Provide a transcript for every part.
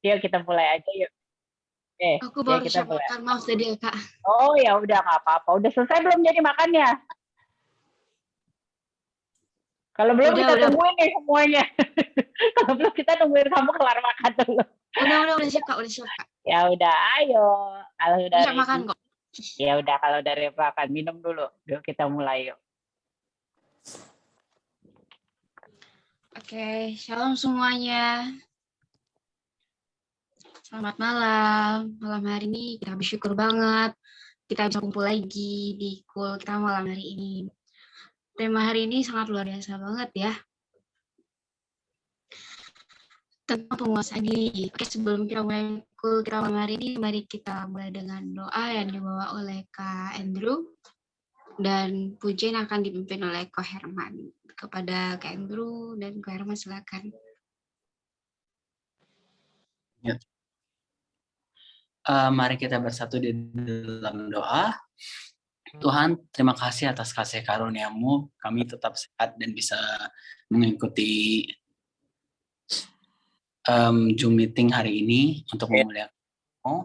Yuk kita mulai aja yuk. Aku Ya baru kita siap mulai. makan, maaf tadi ya Kak. Oh ya udah nggak apa-apa. Udah selesai belum jadi makannya? Kalau belum Udah, kita udah. tungguin nih semuanya. Kalau belum kita tungguin kamu kelar makan dulu. Udah siap Kak, udah siap Kak. Ya udah, ayo. Kalau udah Udah siap makan kok. Ya udah kalau dari makan minum dulu. Yuk kita mulai yuk. Oke, shalom semuanya. Selamat malam. Malam hari ini kita bersyukur banget kita bisa kumpul lagi di call kita malam hari ini. Tema hari ini sangat luar biasa banget ya. Tentang penguasaan diri. Oke, sebelum kita mulai call kita malam hari ini, mari kita mulai dengan doa yang dibawa oleh Kak Andrew. Dan pujian akan dipimpin oleh Ko Herman. Kepada Kak Andrew dan Ko Herman silakan. Ya. Mari kita bersatu di dalam doa. Tuhan, terima kasih atas kasih karunia-Mu. Kami tetap sehat dan bisa mengikuti Zoom meeting hari ini untuk memuliakan-Mu.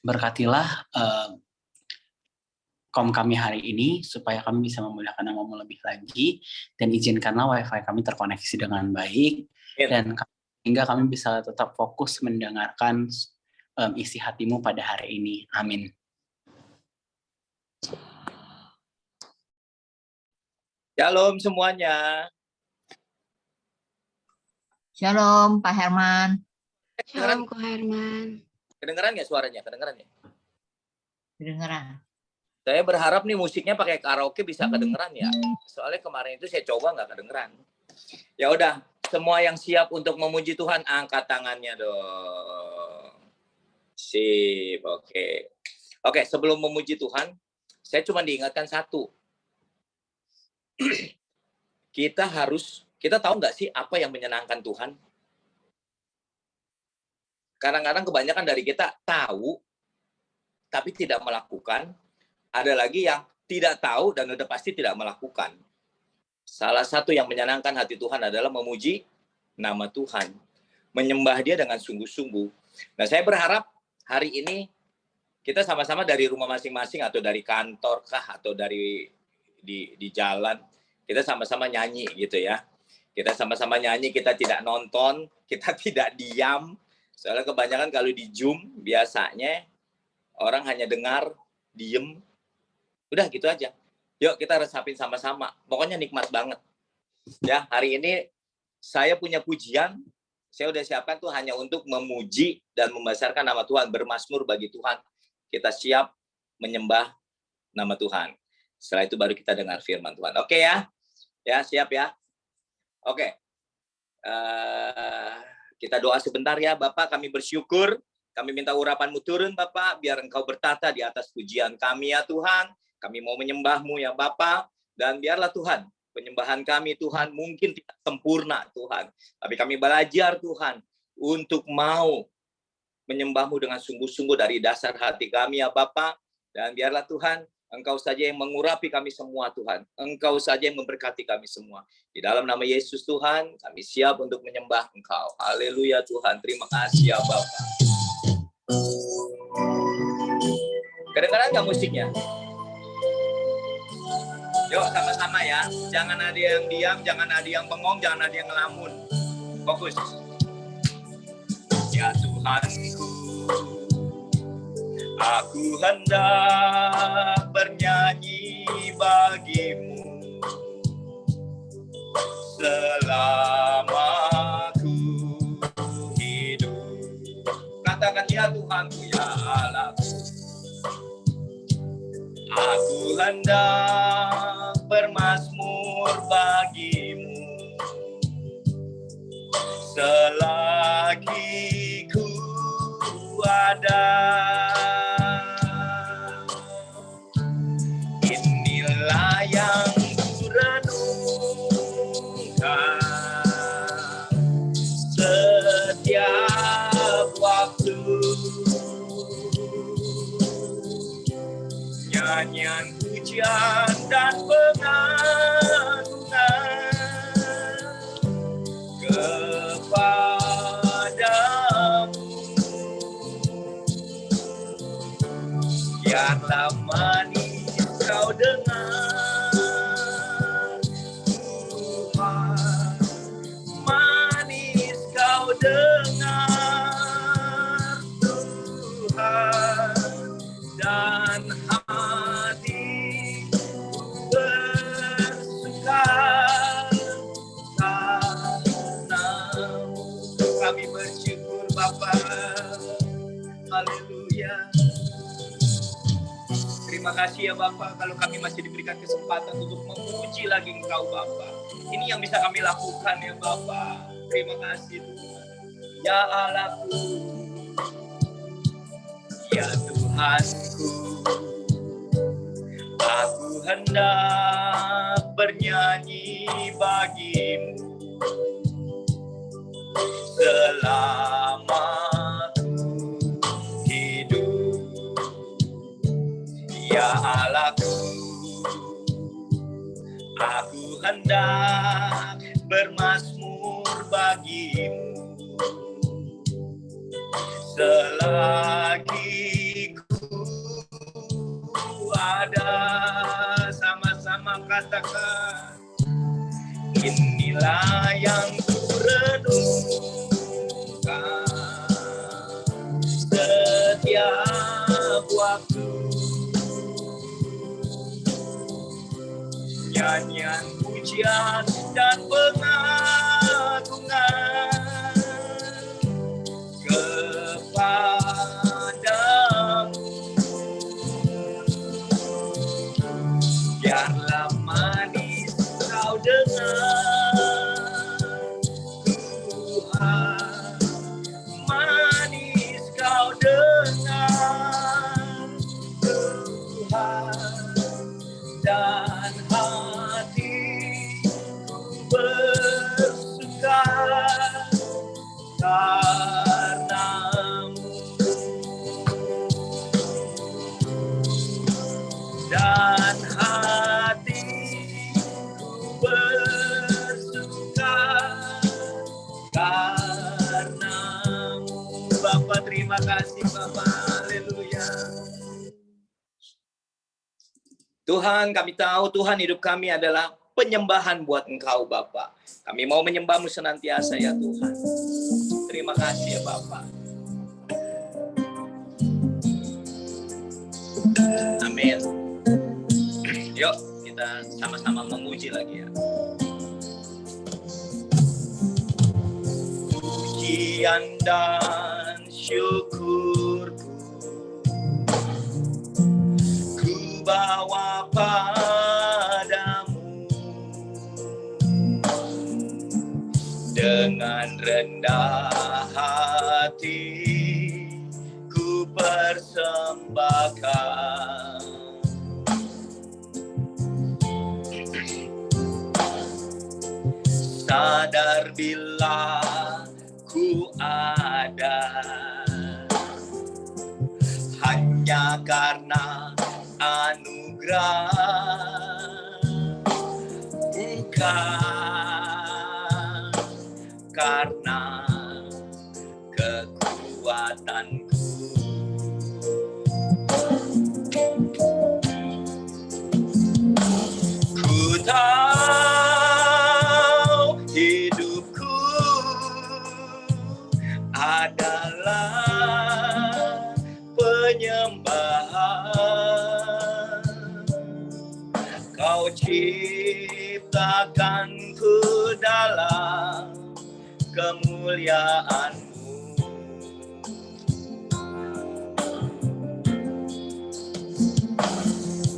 Berkatilah kom kami hari ini supaya kami bisa memuliakan nama-Mu lebih lagi, dan izinkanlah wifi kami terkoneksi dengan baik, dan hingga kami bisa tetap fokus mendengarkan isi hati-Mu pada hari ini. Amin. Shalom semuanya. Shalom Pak Herman. Shalom Ko Herman. Kedengeran nggak suaranya? Kedengeran ya? Kedengeran. Saya berharap nih musiknya pakai karaoke bisa kedengeran ya. Soalnya kemarin itu saya coba nggak kedengeran. Ya udah, semua yang siap untuk memuji Tuhan angkat tangannya dong. Sip, oke. Oke, sebelum memuji Tuhan, saya cuma diingatkan satu. Kita tahu nggak sih apa yang menyenangkan Tuhan? Kadang-kadang kebanyakan dari kita tahu, tapi tidak melakukan. Ada lagi yang tidak tahu dan udah pasti tidak melakukan. Salah satu yang menyenangkan hati Tuhan adalah memuji nama Tuhan. Menyembah Dia dengan sungguh-sungguh. Nah, saya berharap hari ini kita sama-sama dari rumah masing-masing atau dari kantor kah atau dari di jalan, kita sama-sama nyanyi gitu ya. Kita sama-sama nyanyi, kita tidak nonton, kita tidak diam. Soalnya kebanyakan kalau di Zoom biasanya orang hanya dengar, diem, udah gitu aja. Yuk kita resapin sama-sama. Pokoknya nikmat banget. Ya, hari ini saya punya pujian. Saya udah siapkan tuh hanya untuk memuji dan membesarkan nama Tuhan, bermazmur bagi Tuhan. Kita siap menyembah nama Tuhan. Setelah itu baru kita dengar firman Tuhan. Oke ya? Ya, siap ya? Oke. Kita doa sebentar ya, Bapak. Kami bersyukur. Kami minta urapan-Mu turun, Bapak. Biar Engkau bertata di atas pujian kami ya Tuhan. Kami mau menyembah-Mu ya Bapak. Dan biarlah Tuhan, penyembahan kami Tuhan mungkin tidak sempurna Tuhan. Tapi kami belajar Tuhan untuk mau menyembah-Mu dengan sungguh-sungguh dari dasar hati kami ya Bapak. Dan biarlah Tuhan, Engkau saja yang mengurapi kami semua Tuhan. Engkau saja yang memberkati kami semua. Di dalam nama Yesus Tuhan, kami siap untuk menyembah Engkau. Haleluya Tuhan, terima kasih ya Bapak. Kedengaran nggak musiknya? Yuk sama-sama ya. Jangan ada yang diam, jangan ada yang bengong, jangan ada yang ngelamun. Fokus. Ya Tuhanku, aku hendak bernyanyi bagimu selama ku hidup. Katakan ya Tuhanku, ya Allahku. Aku hendak bermazmur bagimu selagi ku ada. Inilah yang ku renungkan setiap waktu. Nyanyian pujian dan pengagungan kepada biarlah manis kau dengar, Tuhan, manis kau dengar, Tuhan, dan hati bersuka karena kami bersyukur Bapa. Haleluya. Terima kasih ya Bapa, kalau kami masih diberikan kesempatan untuk memuji lagi Engkau Bapa. Ini yang bisa kami lakukan ya Bapa. Terima kasih Tuhan. Ya Allahku, ya Tuhanku, aku hendak bernyanyi bagimu selama ya Allahku, aku hendak bermazmur bagimu selagi ku ada. Sama-sama katakan, inilah yang ku renungkan setiap waktu. Nyanyian, pujian, dan pengagungan kepadamu. Biarlah manis kau dengar, Tuhan, manis kau dengar, Tuhan, dan hatiku bersuka karenamu, dan hatiku bersuka karenamu. Bapa, terima kasih Bapa. Haleluya. Tuhan, kami tahu Tuhan hidup kami adalah penyembahan buat Engkau Bapa. Kami mau menyembah-Mu senantiasa ya Tuhan. Terima kasih ya Bapa. Amin. Yuk kita sama-sama memuji lagi ya. Pujian dan syukurku bawa padamu dengan rendah hati ku persembahkan sadar bila ku ada hanya karena anugerah, bukan karena kekuatanku. Ku tahu hidupku adalah penyembahan. Kau ciptakanku dalam kemuliaan-Mu.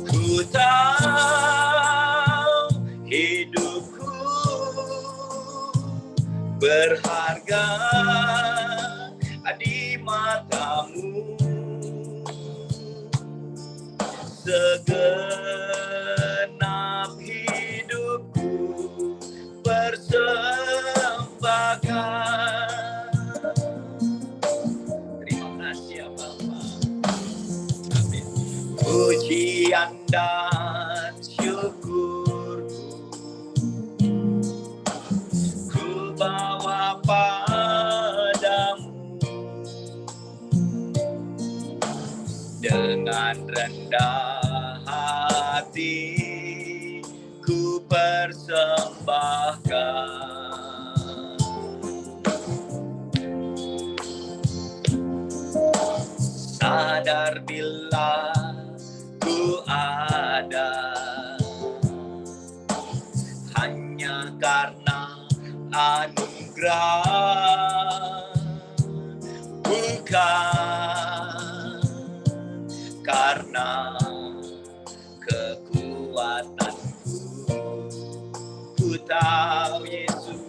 Ku tahu hidupku berharga di mata-Mu. Segenap hidupku persembahkan. Terima kasih ya Bapa. Amin. Pujian dan syukurku ku bawa padamu dengan rendah hati ku persembahkan. Sadar bila ku ada hanya karena anugerah, bukan karena kekuatanku. Ku tahu Yesus,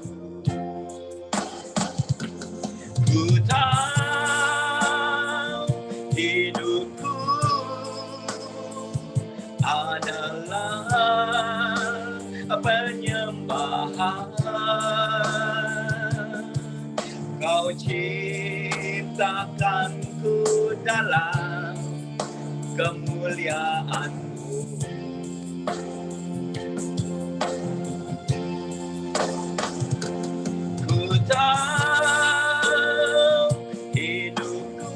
ku tahu hidupku adalah penyembahan. Kau ciptakanku dalam kemuliaan-Mu. Ku tahu hidupku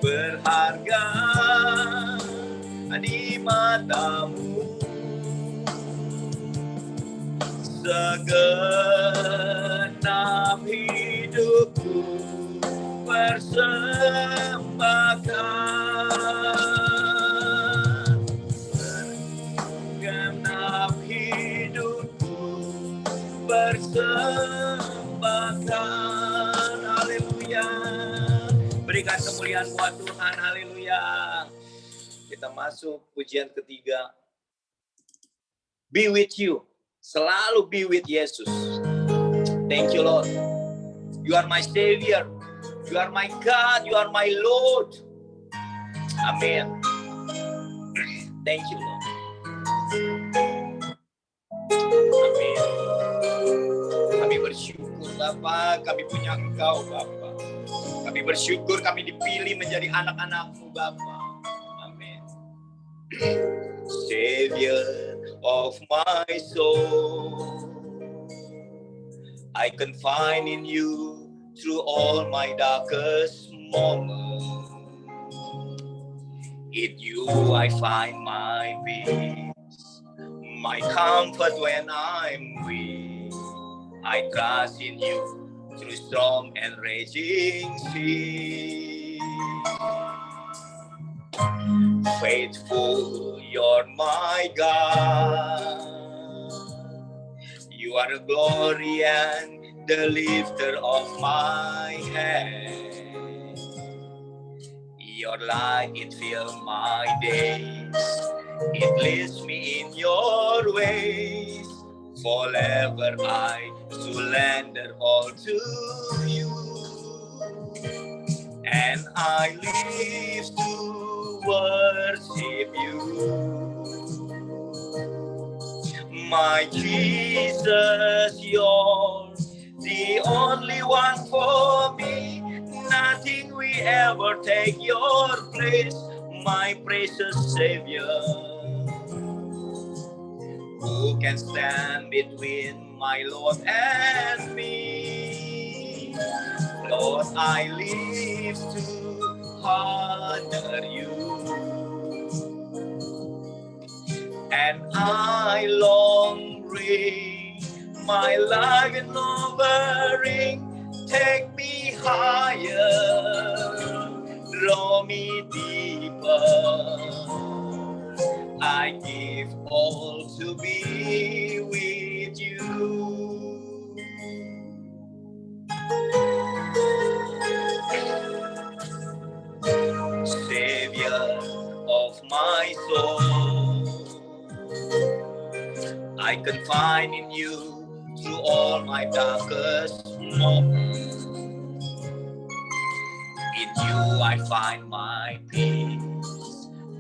berharga di mata-Mu. Segenap hidupku persembahkan. Segenap hidupku persembahkan. Haleluya. Berikan kemuliaan buat Tuhan. Haleluya. Kita masuk pujian ketiga. Be with you. Selalu be with Yesus. Thank you, Lord. You are my Savior. You are my God. You are my Lord. Amin. Thank you, Lord. Amin. Kami bersyukur, Bapa. Kami punya Engkau, Bapa. Kami bersyukur kami dipilih menjadi anak-anak-Mu, Bapa. Amin. Savior of my soul, I confide in you through all my darkest moments. In you I find my peace, my comfort when I'm weak. I trust in you through storm and raging sea. Faithful, you're my God. You are the glory and the lifter of my head. Your light, it fills my days. It leads me in your ways. Forever I surrender all to you. And I live to worship you, my Jesus. You're the only one for me. Nothing will ever take your place, my precious Savior. Who can stand between my Lord and me? Lord, I live to honor you, and I long bring my life in offering. Take me higher, draw me deeper. I give all to be with you. Savior of my soul, I confide in you through all my darkest moments. In you I find my peace,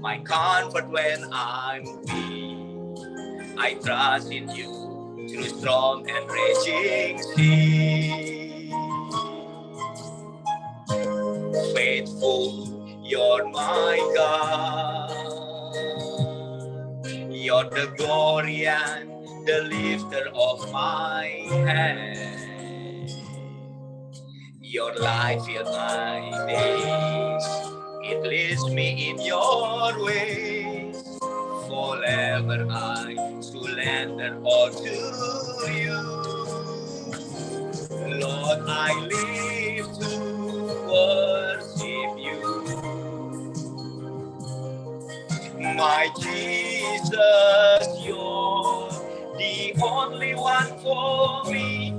my comfort when I'm weak. I trust in you through storm and raging sea. Faithful, you're my God. You're the glory and the lifter of my head. Your light fill my days. It leads me in your ways. Forever I surrender all to you. Lord, I live to worship you. My Jesus, you're the only one for me.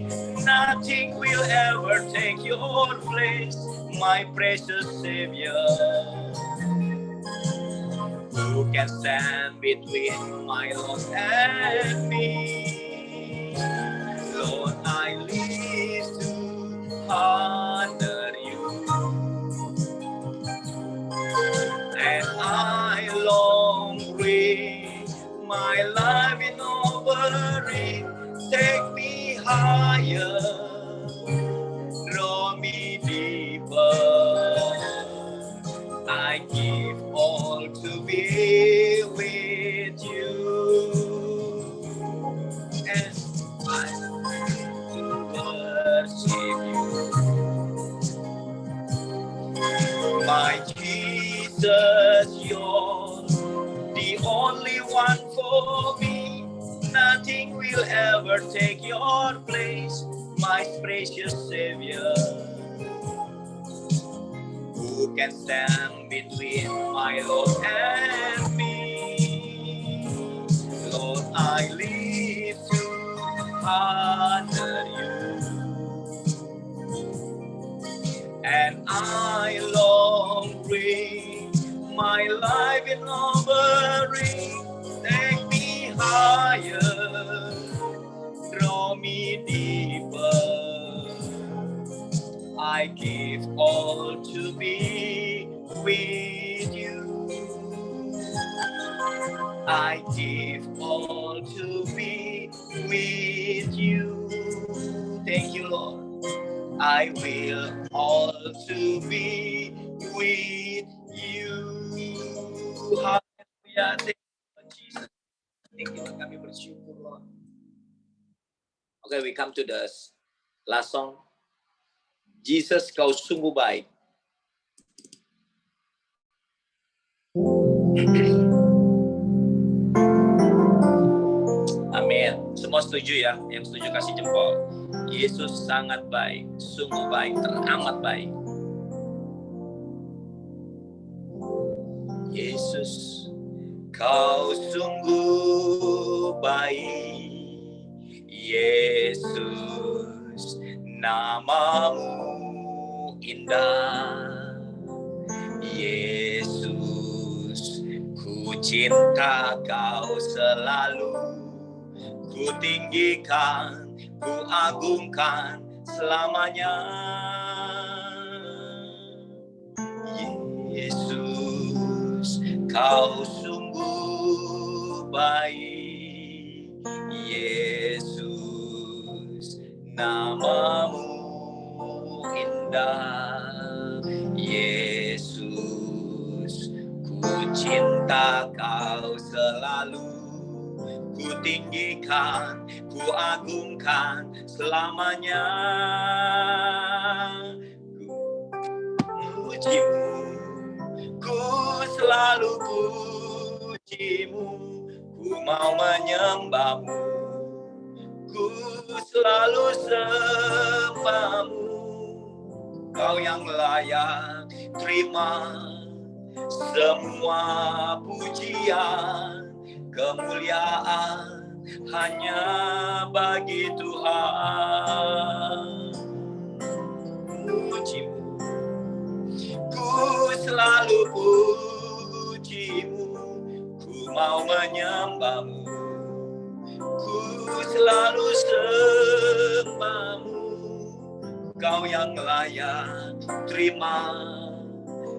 Nothing will ever take your place, my precious Savior. Who can stand between my Lord and me? Lord, I live to honor you, and I long bring my life in offering. Take me higher, draw me deeper. I give all to be with you, and I worship you. My Jesus, you're the only one for me. Nothing will ever take your place, my precious Savior. Who can stand between my Lord and me? Lord, I live to honor you, and I long bring my life in offering. Take me higher, draw me deeper. I give all to be with you. I give all to be with you. Thank you, Lord. I will all to be with you. Haleluya. Thank you, Jesus. Thank you, Lord. Kami bersyukur, Lord. Okay, we come to the last song. Jesus, kau sungguh baik. Amin. Semua setuju ya? Yang setuju kasih jempol. Yesus sangat baik, sungguh baik, teramat baik. Yesus, kau sungguh baik. Yesus, namamu indah. Yesus, ku cinta kau selalu. Ku tinggikan, ku agungkan selamanya. Yesus, kau sungguh baik. Yesus, namamu indah. Yesus, ku cinta kau selalu. Ku tinggikan, ku agungkan selamanya. Ku pujimu, ku selalu pujimu. Ku mau menyembahmu, ku selalu sembahmu. Kau yang layak terima semua pujian. Kemuliaan hanya bagi Tuhan. Pujimu, ku selalu pujimu. Ku mau menyembahmu, ku selalu sembahmu. Kau yang layak terima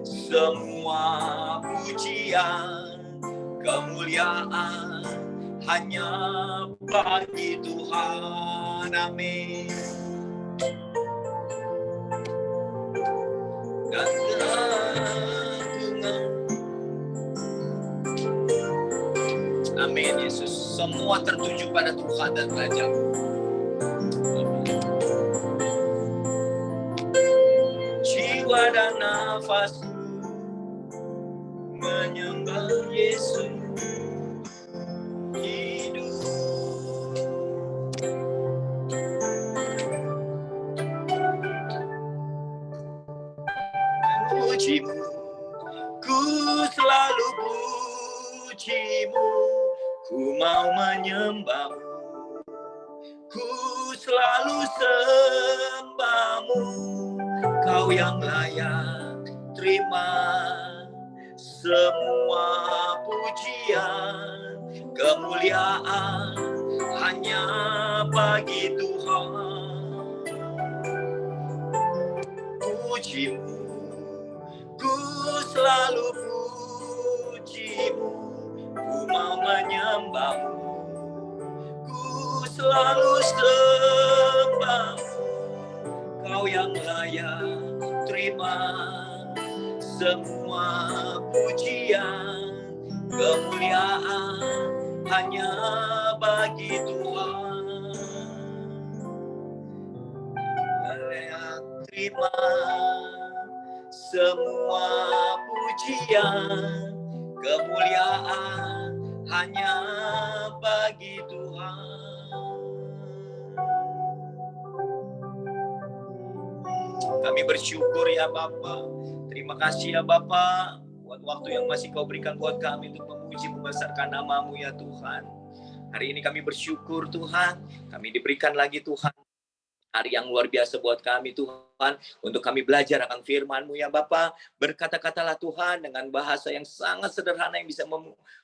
semua pujian. Kemuliaan hanya bagi Tuhan. Amin. Dan keagungan. Amin, Yesus. Semua tertuju pada Tuhan dan Raja-Mu. Amin. dan nafasku menyembah Yesus hidup. Pujimu, ku selalu pujimu, ku mau menyembahmu, ku selalu sembahmu, kau yang layak terima semua pujian, kemuliaan hanya bagi Tuhan. Pujimu, ku selalu pujimu, ku mau menyembahmu, ku selalu sembahmu, kau yang layak terima semua pujian, kemuliaan hanya bagi Tuhan. Layak terima semua pujian, kemuliaan hanya bagi Tuhan. Kami bersyukur ya Bapa. Terima kasih ya Bapa buat waktu yang masih Kau berikan buat kami untuk memuji membesarkan nama-Mu ya Tuhan. Hari ini kami bersyukur Tuhan, kami diberikan lagi Tuhan hari yang luar biasa buat kami Tuhan, untuk kami belajar akan firman-Mu ya Bapa. Berkata-katalah Tuhan dengan bahasa yang sangat sederhana yang bisa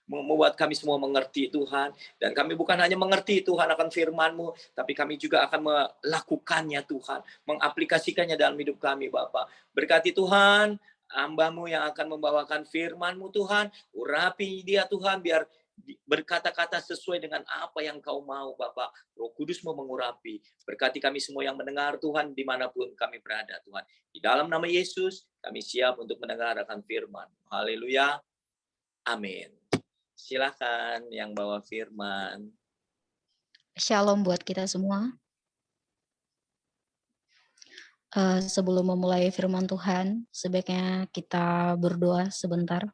membuat kami semua mengerti Tuhan. Dan kami bukan hanya mengerti Tuhan akan firman-Mu, tapi kami juga akan melakukannya Tuhan, mengaplikasikannya dalam hidup kami Bapa. Berkati Tuhan hamba-Mu yang akan membawakan firman-Mu Tuhan, urapi dia Tuhan, biar berkata-kata sesuai dengan apa yang Kau mau Bapak. Roh Kudus mau mengurapi. Berkati kami semua yang mendengar Tuhan dimanapun kami berada Tuhan. Di dalam nama Yesus kami siap untuk mendengar akan firman. Haleluya. Amin. Silakan yang bawa firman. Shalom buat kita semua. Sebelum memulai firman Tuhan, sebaiknya kita berdoa sebentar.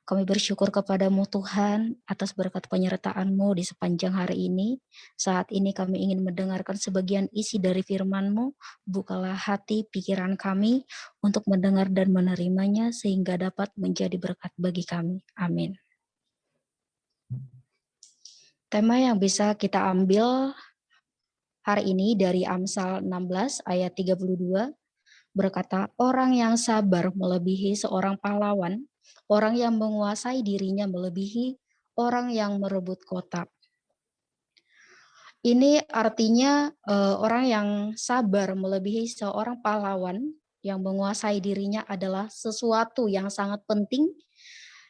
Kami bersyukur kepadamu Tuhan atas berkat penyertaan-Mu di sepanjang hari ini. Saat ini kami ingin mendengarkan sebagian isi dari firman-Mu. Bukalah hati pikiran kami untuk mendengar dan menerimanya sehingga dapat menjadi berkat bagi kami. Amin. Tema yang bisa kita ambil hari ini dari Amsal 16 ayat 32 berkata, orang yang sabar melebihi seorang pahlawan, orang yang menguasai dirinya melebihi orang yang merebut kota. Ini artinya orang yang sabar melebihi seorang pahlawan yang menguasai dirinya adalah sesuatu yang sangat penting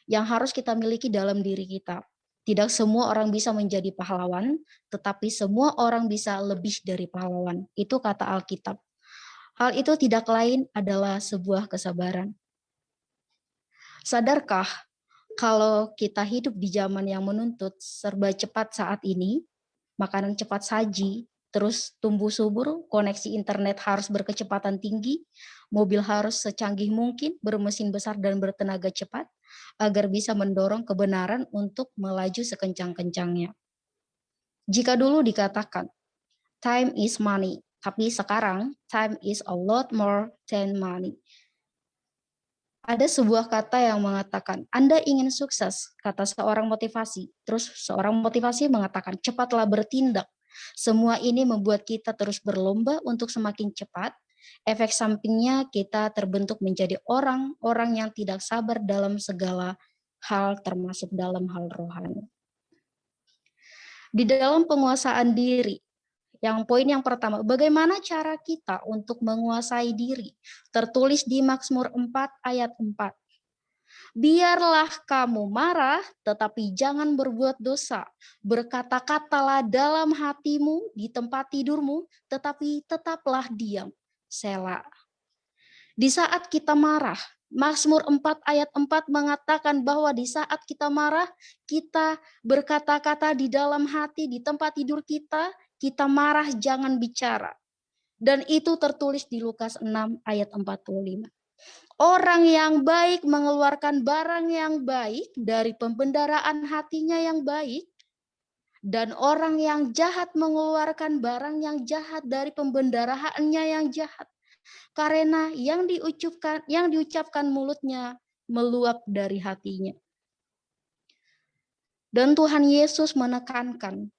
yang harus kita miliki dalam diri kita. Tidak semua orang bisa menjadi pahlawan, tetapi semua orang bisa lebih dari pahlawan. Itu kata Alkitab. Hal itu tidak lain adalah sebuah kesabaran. Sadarkah kalau kita hidup di zaman yang menuntut serba cepat saat ini, makanan cepat saji, terus tumbuh subur, koneksi internet harus berkecepatan tinggi, mobil harus secanggih mungkin, bermesin besar dan bertenaga cepat, agar bisa mendorong kebenaran untuk melaju sekencang-kencangnya. Jika dulu dikatakan, time is money, tapi sekarang, time is a lot more than money. Ada sebuah kata yang mengatakan, Anda ingin sukses, kata seorang motivasi. Terus seorang motivasi mengatakan, cepatlah bertindak. Semua ini membuat kita terus berlomba untuk semakin cepat. Efek sampingnya kita terbentuk menjadi orang-orang yang tidak sabar dalam segala hal, termasuk dalam hal rohani. Di dalam penguasaan diri, poin yang pertama, bagaimana cara kita untuk menguasai diri? Tertulis di Mazmur 4 ayat 4. Biarlah kamu marah, tetapi jangan berbuat dosa. Berkata-katalah dalam hatimu, di tempat tidurmu, tetapi tetaplah diam. Selah. Di saat kita marah, Mazmur 4 ayat 4 mengatakan bahwa di saat kita marah, kita berkata-kata di dalam hati, di tempat tidur kita marah, jangan bicara. Dan itu tertulis di Lukas 6 ayat 45. Orang yang baik mengeluarkan barang yang baik dari pembendaraan hatinya yang baik, dan orang yang jahat mengeluarkan barang yang jahat dari pembendaraannya yang jahat. Karena yang diucapkan mulutnya meluap dari hatinya. Dan Tuhan Yesus menekankan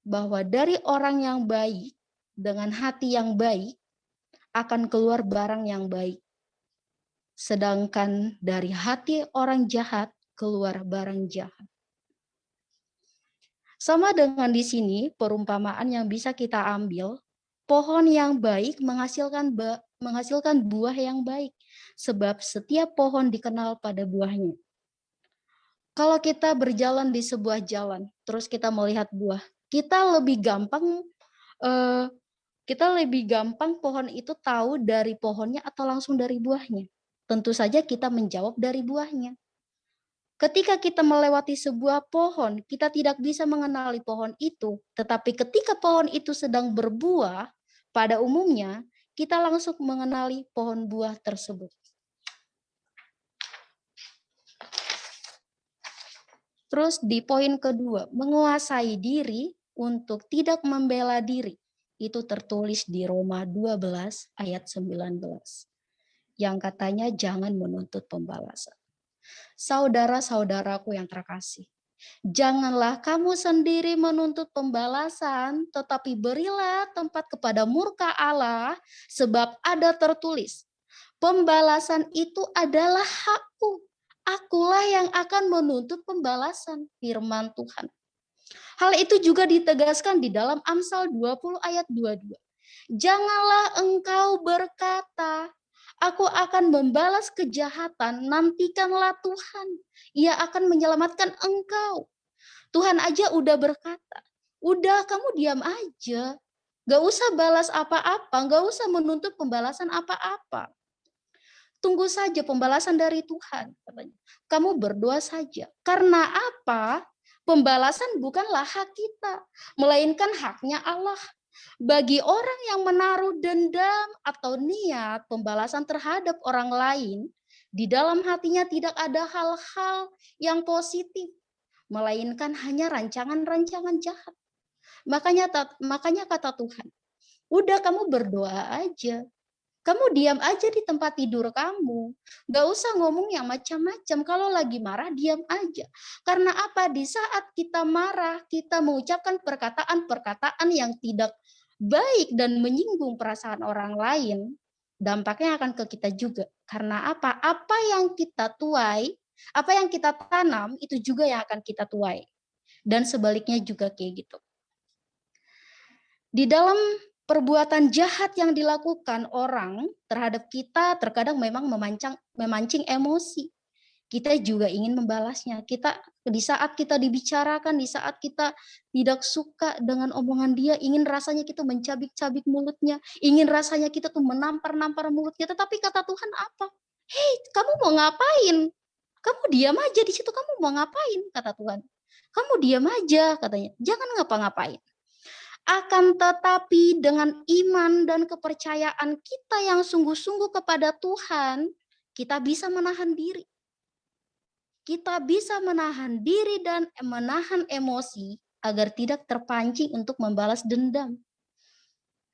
bahwa dari orang yang baik dengan hati yang baik akan keluar barang yang baik. Sedangkan dari hati orang jahat keluar barang jahat. Sama dengan di sini perumpamaan yang bisa kita ambil, pohon yang baik menghasilkan buah yang baik, sebab setiap pohon dikenal pada buahnya. Kalau kita berjalan di sebuah jalan, terus kita melihat buah, kita lebih gampang pohon itu tahu dari pohonnya atau langsung dari buahnya. Tentu saja kita menjawab dari buahnya. Ketika kita melewati sebuah pohon, kita tidak bisa mengenali pohon itu, tetapi ketika pohon itu sedang berbuah, pada umumnya kita langsung mengenali pohon buah tersebut. Terus di poin kedua, menguasai diri untuk tidak membela diri. Itu tertulis di Roma 12 ayat 19. Yang katanya jangan menuntut pembalasan. Saudara-saudaraku yang terkasih, janganlah kamu sendiri menuntut pembalasan, tetapi berilah tempat kepada murka Allah, sebab ada tertulis, pembalasan itu adalah hakku, akulah yang akan menuntut pembalasan, firman Tuhan. Hal itu juga ditegaskan di dalam Amsal 20 ayat 22. Janganlah engkau berkata, aku akan membalas kejahatan, nantikanlah Tuhan. Ia akan menyelamatkan engkau. Tuhan aja udah berkata, udah kamu diam aja. Gak usah balas apa-apa, gak usah menuntut pembalasan apa-apa. Tunggu saja pembalasan dari Tuhan. Kamu berdoa saja. Karena apa? Pembalasan bukanlah hak kita, melainkan haknya Allah. Bagi orang yang menaruh dendam atau niat pembalasan terhadap orang lain, di dalam hatinya tidak ada hal-hal yang positif, melainkan hanya rancangan-rancangan jahat. Makanya kata Tuhan, udah kamu berdoa aja. Kamu diam aja di tempat tidur kamu. Gak usah ngomong yang macam-macam. Kalau lagi marah, diam aja. Karena apa? Di saat kita marah, kita mengucapkan perkataan-perkataan yang tidak baik dan menyinggung perasaan orang lain, dampaknya akan ke kita juga. Karena apa? Apa yang kita tuai, apa yang kita tanam, itu juga yang akan kita tuai. Dan sebaliknya juga kayak gitu. Di dalam perbuatan jahat yang dilakukan orang terhadap kita terkadang memang memancing emosi. Kita juga ingin membalasnya. Di saat kita dibicarakan, di saat kita tidak suka dengan omongan dia, ingin rasanya kita mencabik-cabik mulutnya, ingin rasanya kita tuh menampar-nampar mulutnya. Tetapi kata Tuhan apa? Hei, kamu mau ngapain? Kamu diam aja di situ, kamu mau ngapain? Kata Tuhan. Kamu diam aja, katanya. Jangan ngapa-ngapain. Akan tetapi dengan iman dan kepercayaan kita yang sungguh-sungguh kepada Tuhan, kita bisa menahan diri. Kita bisa menahan diri dan menahan emosi agar tidak terpancing untuk membalas dendam.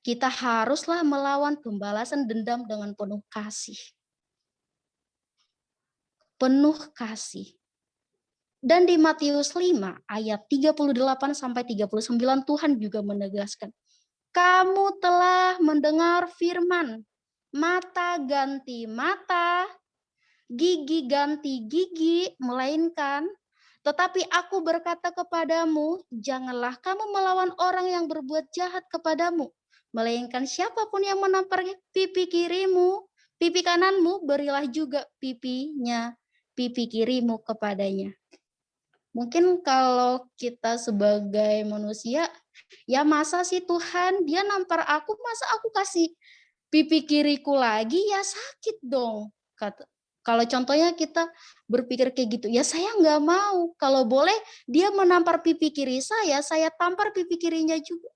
Kita haruslah melawan pembalasan dendam dengan penuh kasih. Penuh kasih. Dan di Matius 5 ayat 38 sampai 39 Tuhan juga menegaskan, kamu telah mendengar firman, mata ganti mata, gigi ganti gigi, melainkan tetapi aku berkata kepadamu, janganlah kamu melawan orang yang berbuat jahat kepadamu, melainkan siapapun yang menampar pipi kirimu, pipi kananmu, berilah juga pipi kirimu kepadanya. Mungkin kalau kita sebagai manusia, ya masa sih Tuhan dia nampar aku, masa aku kasih pipi kiriku lagi, ya sakit dong. Kalau contohnya kita berpikir kayak gitu, ya saya nggak mau. Kalau boleh dia menampar pipi kiri saya tampar pipi kirinya juga.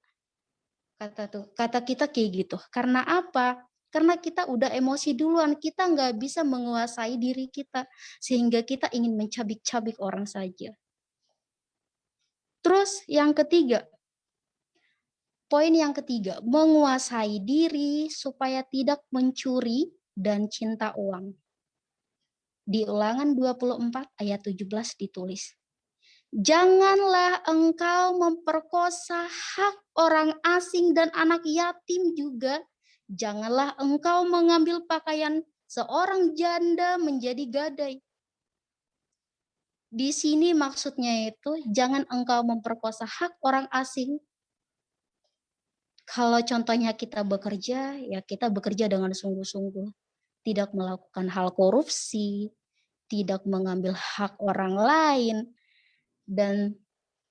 Kata kita kayak gitu. Karena apa? Karena kita udah emosi duluan, kita nggak bisa menguasai diri kita, sehingga kita ingin mencabik-cabik orang saja. Terus yang ketiga, poin yang ketiga, menguasai diri supaya tidak mencuri dan cinta uang. Di Ulangan 24 ayat 17 ditulis, janganlah engkau memperkosa hak orang asing dan anak yatim juga. Janganlah engkau mengambil pakaian seorang janda menjadi gadai. Di sini maksudnya itu jangan engkau memperkosa hak orang asing. Kalau contohnya kita bekerja, ya kita bekerja dengan sungguh-sungguh. Tidak melakukan hal korupsi, tidak mengambil hak orang lain, dan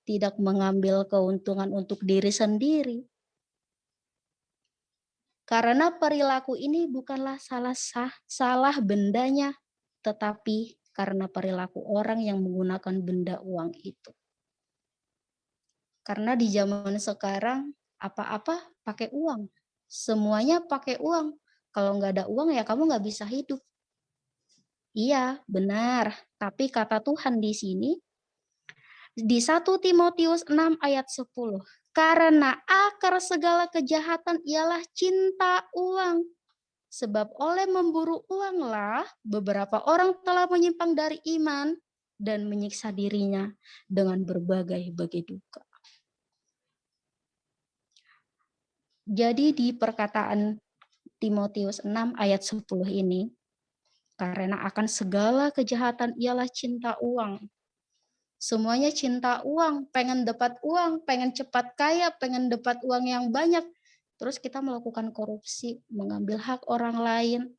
tidak mengambil keuntungan untuk diri sendiri. Karena perilaku ini bukanlah salah bendanya, tetapi karena perilaku orang yang menggunakan benda uang itu. Karena di zaman sekarang apa-apa pakai uang. Semuanya pakai uang. Kalau nggak ada uang ya kamu nggak bisa hidup. Iya, benar. Tapi kata Tuhan di sini, di 1 Timotius 6 ayat 10. Karena akar segala kejahatan ialah cinta uang. Sebab oleh memburu uanglah beberapa orang telah menyimpang dari iman dan menyiksa dirinya dengan berbagai duka. Jadi di perkataan Timotius 6 ayat 10 ini, karena akan segala kejahatan ialah cinta uang. Semuanya cinta uang, pengen dapat uang, pengen cepat kaya, pengen dapat uang yang banyak. Terus kita melakukan korupsi, mengambil hak orang lain,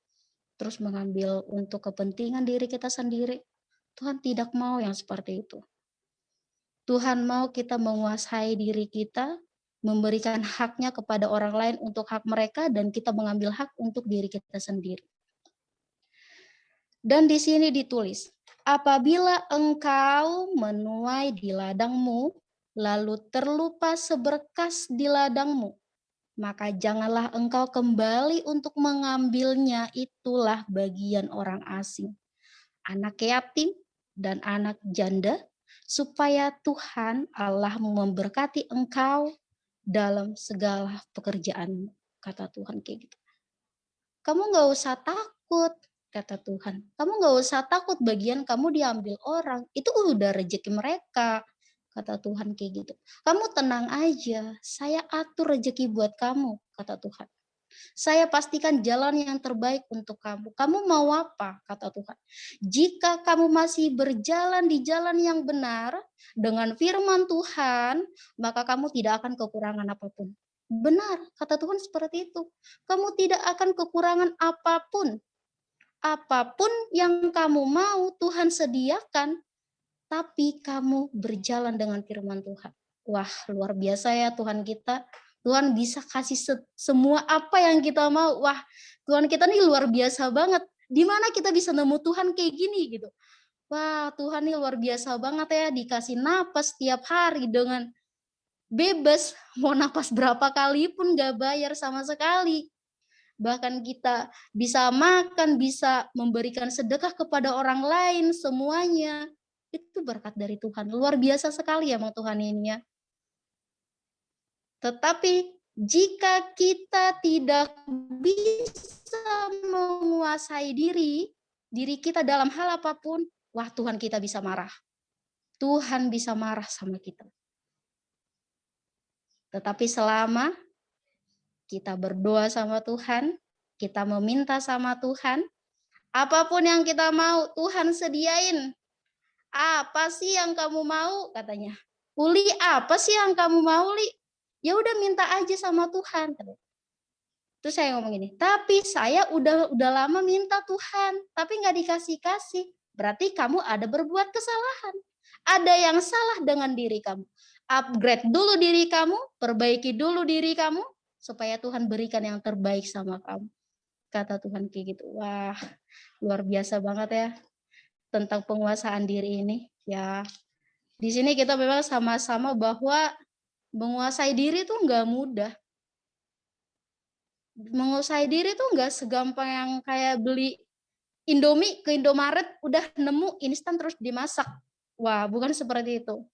terus mengambil untuk kepentingan diri kita sendiri. Tuhan tidak mau yang seperti itu. Tuhan mau kita menguasai diri kita, memberikan haknya kepada orang lain untuk hak mereka, dan kita mengambil hak untuk diri kita sendiri. Dan di sini ditulis, apabila engkau menuai di ladangmu, lalu terlupa seberkas di ladangmu, maka janganlah engkau kembali untuk mengambilnya, itulah bagian orang asing, anak yatim, dan anak janda, supaya Tuhan Allah memberkati engkau dalam segala pekerjaanmu. Kata Tuhan kayak gitu. Kamu nggak usah takut, kata Tuhan. Kamu nggak usah takut bagian kamu diambil orang. Itu udah rezeki mereka, kata Tuhan kayak gitu. Kamu tenang aja, saya atur rezeki buat kamu, kata Tuhan. Saya pastikan jalan yang terbaik untuk kamu. Kamu mau apa, kata Tuhan. Jika kamu masih berjalan di jalan yang benar dengan firman Tuhan, maka kamu tidak akan kekurangan apapun. Benar, kata Tuhan seperti itu. Kamu tidak akan kekurangan apapun. Apapun yang kamu mau, Tuhan sediakan. Tapi kamu berjalan dengan firman Tuhan. Wah, luar biasa ya Tuhan kita. Tuhan bisa kasih semua apa yang kita mau. Wah, Tuhan kita nih luar biasa banget. Di mana kita bisa nemu Tuhan kayak gini gitu. Wah, Tuhan nih luar biasa banget ya. Dikasih napas setiap hari dengan bebas. Mau napas berapa kali pun gak bayar sama sekali. Bahkan kita bisa makan, bisa memberikan sedekah kepada orang lain, semuanya. Itu berkat dari Tuhan. Luar biasa sekali ya emang Tuhan ini ya. Tetapi jika kita tidak bisa menguasai diri kita dalam hal apapun, wah Tuhan kita bisa marah. Tuhan bisa marah sama kita. Tetapi selama kita berdoa sama Tuhan, kita meminta sama Tuhan, apapun yang kita mau Tuhan sediain. Apa sih yang kamu mau? Katanya. Uli, apa sih yang kamu mau, Li? Ya udah minta aja sama Tuhan. Terus saya ngomong gini, tapi saya udah lama minta Tuhan, tapi nggak dikasih-kasih. Berarti kamu ada berbuat kesalahan. Ada yang salah dengan diri kamu. Upgrade dulu diri kamu, perbaiki dulu diri kamu, supaya Tuhan berikan yang terbaik sama kamu. Kata Tuhan kayak gitu. Wah, luar biasa banget ya tentang penguasaan diri ini. Ya, di sini kita memang sama-sama bahwa menguasai diri itu nggak mudah. menguasai diri tuh nggak segampang yang kayak beli Indomie ke Indomaret udah nemu instan terus dimasak. Wah, bukan seperti itu.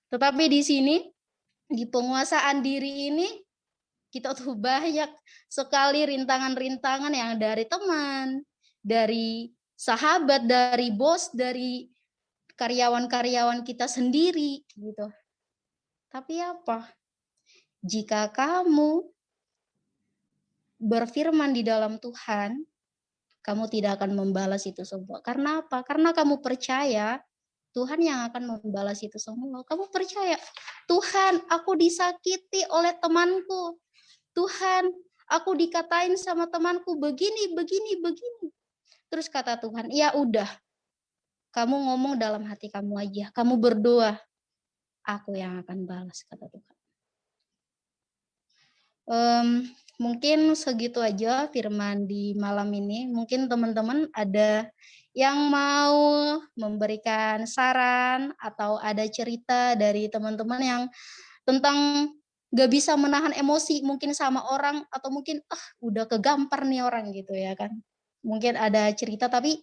Tetapi di sini di penguasaan diri ini kita tuh banyak sekali rintangan-rintangan yang dari teman, dari sahabat, dari bos, dari karyawan-karyawan kita sendiri gitu. Tapi apa? Jika kamu berfirman di dalam Tuhan, kamu tidak akan membalas itu semua. Karena apa? Karena kamu percaya Tuhan yang akan membalas itu semua. Kamu percaya, Tuhan, aku disakiti oleh temanku. Tuhan, aku dikatain sama temanku begini, begini, begini. Terus kata Tuhan, ya udah, kamu ngomong dalam hati kamu aja. Kamu berdoa, aku yang akan balas, kata Tuhan. Mungkin segitu aja firman di malam ini. Mungkin teman-teman ada yang mau memberikan saran atau ada cerita dari teman-teman yang tentang gak bisa menahan emosi mungkin sama orang atau mungkin udah kegampar nih orang gitu ya kan. Mungkin ada cerita tapi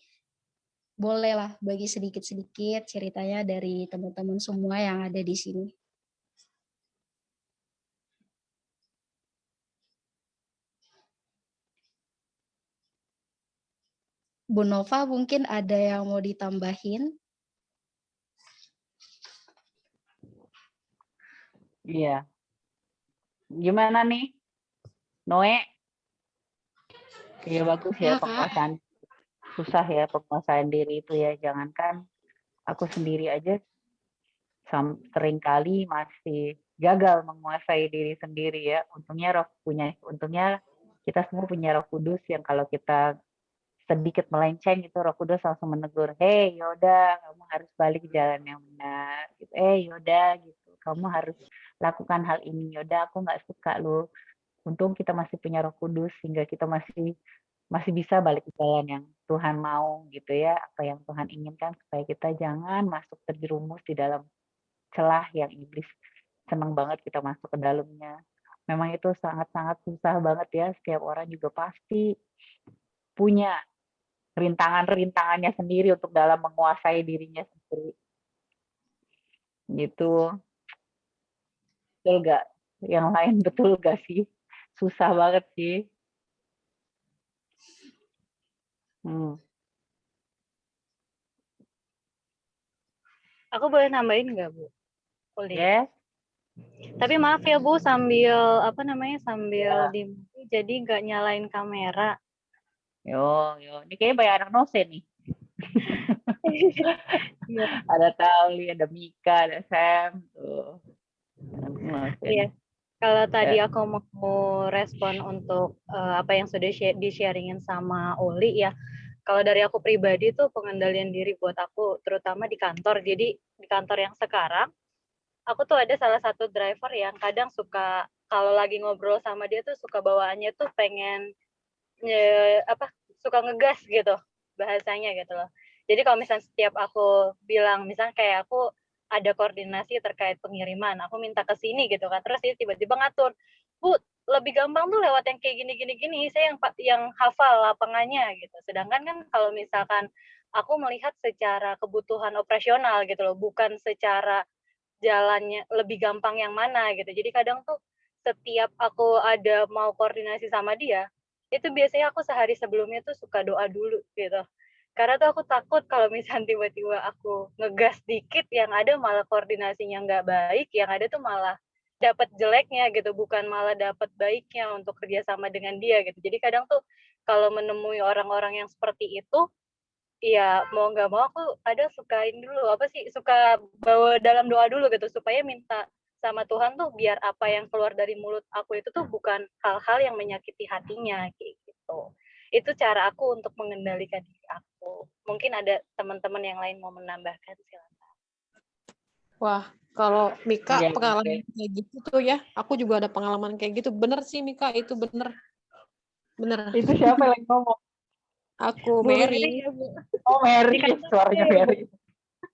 bolehlah bagi sedikit-sedikit ceritanya dari teman-teman semua yang ada di sini. Bu Nova mungkin ada yang mau ditambahin? Iya. Gimana nih, Noe? Iya bagus ya Ya, Kak. penguasaan. Susah ya penguasaan diri itu ya. Jangankan aku sendiri aja sering kali masih gagal menguasai diri sendiri ya. Untungnya kita semua punya Roh Kudus yang kalau kita sedikit melenceng itu Roh Kudus langsung menegur, "Hey, Yoda, kamu harus balik ke jalan yang benar." Gitu. Yoda, gitu. Kamu harus lakukan hal ini. Yoda, aku nggak suka lu. Untung kita masih punya Roh Kudus sehingga kita masih bisa balik ke jalan yang Tuhan mau gitu ya. Apa yang Tuhan inginkan supaya kita jangan masuk terjerumus di dalam celah yang iblis senang banget kita masuk ke dalamnya. Memang itu sangat-sangat susah banget ya. Setiap orang juga pasti punya rintangan-rintangannya sendiri untuk dalam menguasai dirinya sendiri. Gitu. Betul gak? Yang lain betul gak sih? Susah banget sih. Aku boleh nambahin nggak, Bu? Boleh. Yes. Tapi maaf ya, Bu, sambil di jadi nggak nyalain kamera. Yo. Ini kayaknya banyak anak nosen nih. Iya. Ada Tauli, ada Mika, ada Sam. Tuh. Iya. Kalau tadi aku mau respon untuk apa yang sudah di-sharingin sama Oli ya. Kalau dari aku pribadi tuh pengendalian diri buat aku, terutama di kantor. Jadi di kantor yang sekarang, aku tuh ada salah satu driver yang kadang suka, kalau lagi ngobrol sama dia tuh suka bawaannya tuh pengen, suka ngegas gitu, bahasanya gitu loh. Jadi kalau misalnya setiap aku bilang, misalnya kayak aku ada koordinasi terkait pengiriman, aku minta ke sini gitu kan, terus dia tiba-tiba ngatur, "Bu, lebih gampang tuh lewat yang kayak gini, saya yang hafal lapangannya," gitu. Sedangkan kan kalau misalkan aku melihat secara kebutuhan operasional gitu loh, bukan secara jalannya lebih gampang yang mana gitu. Jadi kadang tuh setiap aku ada mau koordinasi sama dia, itu biasanya aku sehari sebelumnya tuh suka doa dulu gitu. Karena tuh aku takut kalau misalnya tiba-tiba aku ngegas dikit, yang ada malah koordinasinya nggak baik, yang ada tuh malah dapat jeleknya gitu, bukan malah dapat baiknya untuk kerjasama dengan dia gitu. Jadi kadang tuh kalau menemui orang-orang yang seperti itu, ya mau nggak mau aku kadang suka bawa dalam doa dulu gitu, supaya minta sama Tuhan tuh biar apa yang keluar dari mulut aku itu tuh bukan hal-hal yang menyakiti hatinya kayak gitu. Itu cara aku untuk mengendalikan diri aku. Mungkin ada teman-teman yang lain mau menambahkan, silakan. Wah, kalau Mika Ya, pengalaman kayak gitu tuh ya, aku juga ada pengalaman kayak gitu. Bener sih Mika, itu bener. Itu siapa yang ngomong? Aku Bu Mary. ya, Bu. Oh, Mary, suaranya Mary.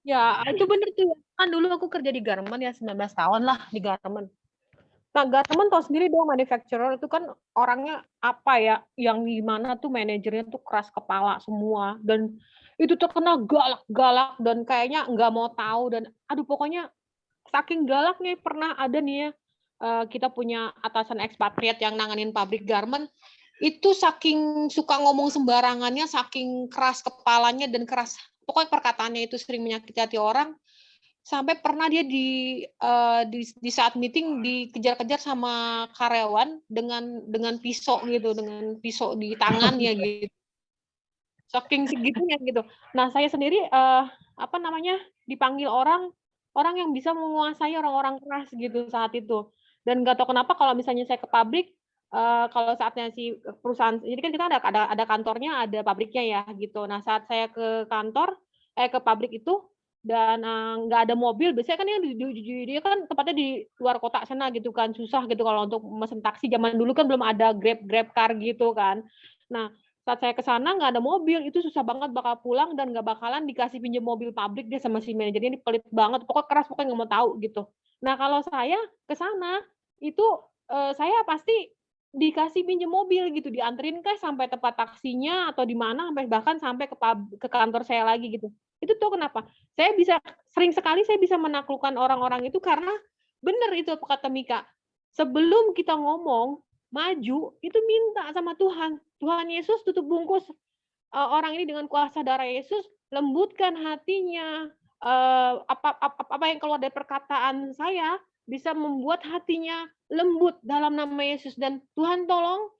Ya, itu bener tuh. Kan dulu aku kerja di Garmen ya, 19 tahun lah di Garmen. Nah, Garmen tahu sendiri dong, manufacturer itu kan orangnya apa ya, yang gimana tuh manajernya tuh keras kepala semua, dan itu terkenal galak-galak dan kayaknya nggak mau tahu, dan aduh pokoknya saking galaknya pernah ada nih ya, kita punya atasan ekspatriat yang nanganin pabrik garment, itu saking suka ngomong sembarangannya, saking keras kepalanya dan keras, pokoknya perkataannya itu sering menyakiti hati orang. Sampai pernah dia di saat meeting dikejar-kejar sama karyawan dengan pisau gitu, dengan pisau di tangannya gitu. Saking segitunya gitu. Nah, saya sendiri apa namanya, dipanggil orang yang bisa menguasai orang-orang keras gitu saat itu. Dan nggak tahu kenapa kalau misalnya saya ke pabrik, kalau saatnya si perusahaan, jadi kan kita ada kantornya, ada pabriknya ya gitu. Nah, saat saya ke ke pabrik itu dan nggak ada mobil, biasanya kan dia kan tempatnya di luar kota sana gitu kan, susah gitu kalau untuk mesen taksi. Zaman dulu kan belum ada Grab car gitu kan. Nah, saat saya ke sana nggak ada mobil, itu susah banget bakal pulang dan nggak bakalan dikasih pinjam mobil pabrik deh sama si manajernya, ini pelit banget, pokoknya keras, pokoknya nggak mau tahu gitu. Nah, kalau saya ke sana, itu saya pasti dikasih pinjam mobil gitu, dianterin kah sampai tempat taksinya atau di mana, sampai bahkan sampai ke kantor saya lagi gitu. Itu tuh kenapa? Sering sekali saya bisa menaklukkan orang-orang itu karena bener itu kata Mika, sebelum kita ngomong, maju, itu minta sama Tuhan. Tuhan Yesus tutup bungkus orang ini dengan kuasa darah Yesus, lembutkan hatinya, apa yang keluar dari perkataan saya bisa membuat hatinya lembut dalam nama Yesus, dan Tuhan tolong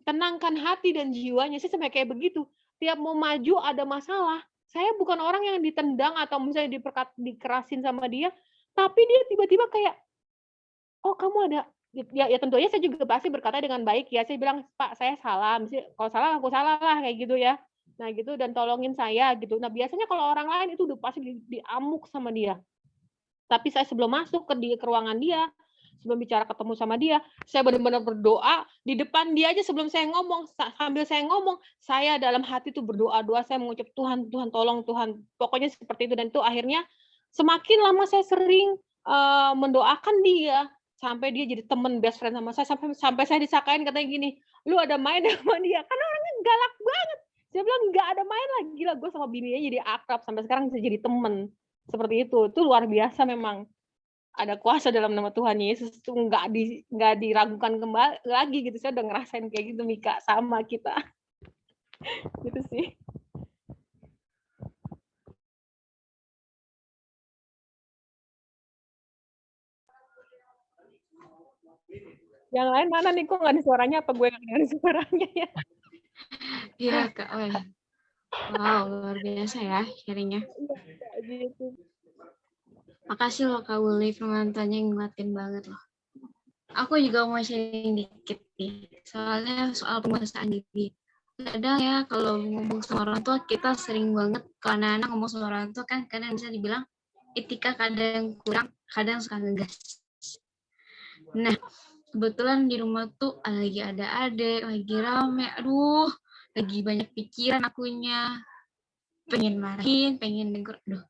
tenangkan hati dan jiwanya. Saya sampai kayak begitu. Tiap mau maju ada masalah, saya bukan orang yang ditendang atau misalnya dikerasin sama dia, tapi dia tiba-tiba kayak, "Oh, kamu ada." Ya tentu aja saya juga pasti berkata dengan baik ya, saya bilang, "Pak, saya salah, kalau salah aku salah lah," kayak gitu ya. Nah gitu, dan tolongin saya gitu. Nah biasanya kalau orang lain itu udah pasti diamuk sama dia. Tapi saya sebelum masuk ke ruangan dia, sebelum bicara ketemu sama dia, saya benar-benar berdoa di depan dia aja sebelum saya ngomong, sambil saya ngomong, saya dalam hati tuh berdoa, saya mengucap, "Tuhan, Tuhan tolong Tuhan." Pokoknya seperti itu, dan itu akhirnya semakin lama saya sering mendoakan dia, sampai dia jadi teman best friend sama saya, sampai saya disakain katanya gini, "Lu ada main sama dia?" Karena orangnya galak banget. Saya bilang, "Nggak ada main lah, gila gue sama bininya jadi akrab, sampai sekarang bisa jadi teman." Seperti itu luar biasa memang. Ada kuasa dalam nama Tuhan Yesus tuh nggak diragukan kembali lagi gitu. Saya udah ngerasain kayak gitu Mika, sama kita. Gitu sih. Yang lain mana nih, kok nggak ada suaranya, apa gue nggak ada suaranya ya? Iya Kak, wow luar biasa ya sharingnya. Gitu. Makasih loh Kak Wuli, penontonnya nguatin banget loh. Aku juga mau sharing dikit nih, soalnya soal penguasaan diri. Kadang ya kalau ngomong sama orang tua, kita sering banget kalau anak-anak ngomong sama orang tua kan kadang bisa dibilang etika kadang kurang, kadang suka ngegas. Nah, kebetulan di rumah tuh lagi ada adik, lagi rame, aduh, lagi banyak pikiran akunya, pengen marahin, pengen negur, aduh,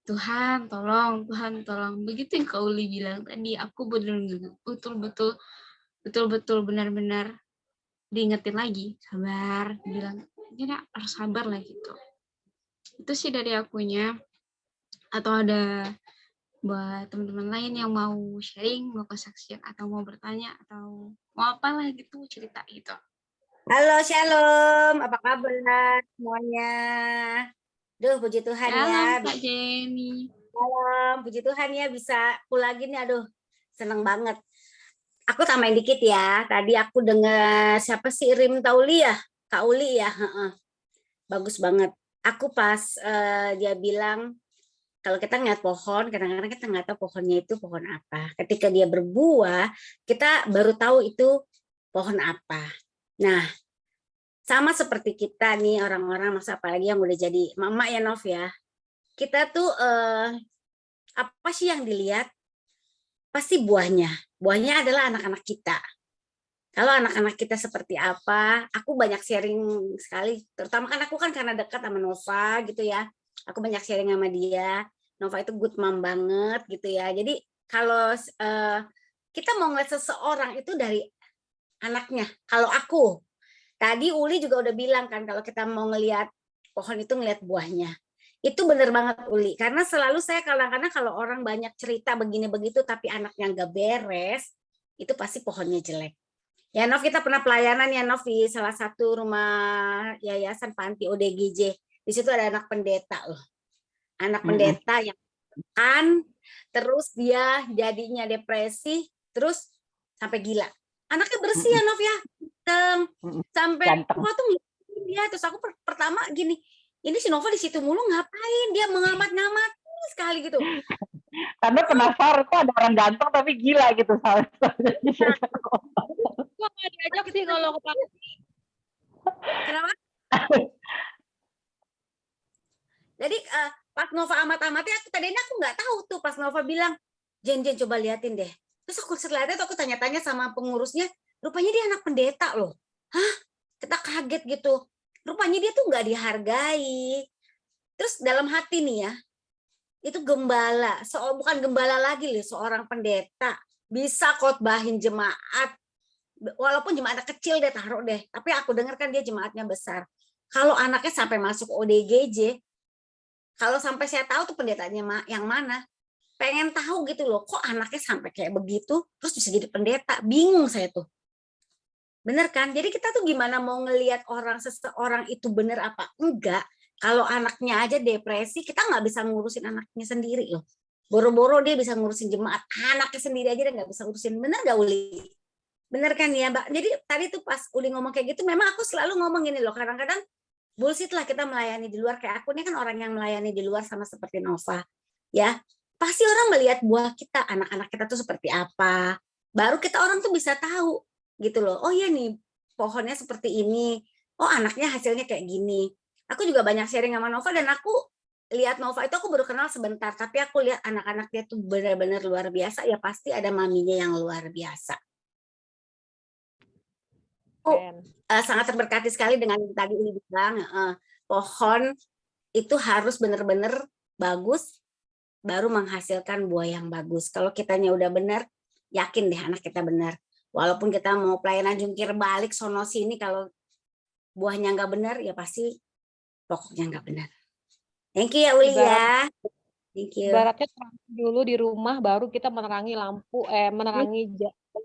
Tuhan tolong, begitu yang Kak Uli bilang tadi, aku betul-betul benar-benar diingetin lagi, sabar, bilang, ya harus sabar lah gitu. Itu sih dari akunya. Atau ada buat teman-teman lain yang mau sharing, mau kesaksian, atau mau bertanya, atau mau apalah gitu, cerita gitu. Halo, shalom. Apa kabar semuanya? Duh, puji Tuhan ya. Kak Jenny. Malam, puji Tuhan ya bisa lagi nih. Aduh, seneng banget. Aku tambahin dikit ya. Tadi aku dengar siapa sih, Rim Tauli ya? Kak Uli ya? Bagus banget. Aku pas dia bilang, kalau kita ngeliat pohon, kadang-kadang kita nggak tahu pohonnya itu pohon apa. Ketika dia berbuah, kita baru tahu itu pohon apa. Nah, sama seperti kita nih orang-orang, masa apalagi yang udah jadi mama ya Nov ya. Kita tuh apa sih yang dilihat? Pasti buahnya. Buahnya adalah anak-anak kita. Kalau anak-anak kita seperti apa, aku banyak sharing sekali. Terutama kan aku kan karena dekat sama Nova gitu ya. Aku banyak sharing sama dia. Nova itu good mom banget gitu ya. Jadi kalau kita mau ngeliat seseorang itu dari anaknya. Kalau aku, tadi Uli juga udah bilang kan, kalau kita mau ngelihat pohon itu ngelihat buahnya. Itu bener banget Uli, karena selalu saya kadang-kadang kalau orang banyak cerita begini begitu tapi anaknya nggak beres, itu pasti pohonnya jelek. Ya Nov, kita pernah pelayanan ya Nov di salah satu rumah yayasan panti ODGJ. Di situ ada anak pendeta loh. Anak pendeta yang kan terus dia jadinya depresi, terus sampai gila. Anaknya bersih ya Nov ya. Sampai aku tuh dia, terus aku pertama gini, ini si Nova di situ mulu ngapain? Dia mengamat-ngamat sekali gitu. Karena penasaran kok ada orang ganteng tapi gila gitu. Gua nggak diajak sih kalau ke panti. Kenapa? Jadi pas Nova amat-amatnya, tadinya aku nggak tahu tuh pas Nova bilang, Jen coba liatin deh. Terus aku liatin, aku tanya-tanya sama pengurusnya, rupanya dia anak pendeta loh. Hah? Kita kaget gitu. Rupanya dia tuh nggak dihargai. Terus dalam hati nih ya, itu gembala, bukan gembala lagi loh, seorang pendeta bisa khotbahin jemaat, walaupun jemaatnya kecil deh taruh deh, tapi aku dengar kan dia jemaatnya besar. Kalau anaknya sampai masuk ODGJ, kalau sampai saya tahu tuh pendetanya yang mana, pengen tahu gitu loh, kok anaknya sampai kayak begitu, terus bisa jadi pendeta, bingung saya tuh. Bener kan? Jadi kita tuh gimana mau ngelihat seseorang itu bener apa enggak, kalau anaknya aja depresi, kita nggak bisa ngurusin anaknya sendiri loh. Boro-boro dia bisa ngurusin jemaat, anaknya sendiri aja dia nggak bisa ngurusin. Bener nggak Uli? Bener kan ya Mbak? Jadi tadi tuh pas Uli ngomong kayak gitu, memang aku selalu ngomong gini loh, kadang-kadang bullshit lah kita melayani di luar. Kayak aku ini kan orang yang melayani di luar sama seperti Nova. Ya, pasti orang melihat buah kita, anak-anak kita tuh seperti apa. Baru kita orang tuh bisa tahu gitu loh. Oh iya nih, pohonnya seperti ini. Oh anaknya hasilnya kayak gini. Aku juga banyak sharing sama Nova, dan aku lihat Nova itu aku baru kenal sebentar, tapi aku lihat anak-anaknya tuh benar-benar luar biasa. Ya pasti ada maminya yang luar biasa. Sangat terberkati sekali dengan tadi ini bilang, pohon itu harus benar-benar bagus baru menghasilkan buah yang bagus. Kalau kitanya udah benar, yakin deh anak kita benar. Walaupun kita mau pelayanan jungkir balik sono sini, kalau buahnya nggak benar ya pasti pokoknya nggak benar. Thank you ya Uli ya. Thank you. Ibaratnya terang dulu di rumah, baru kita menerangi lampu, menerangi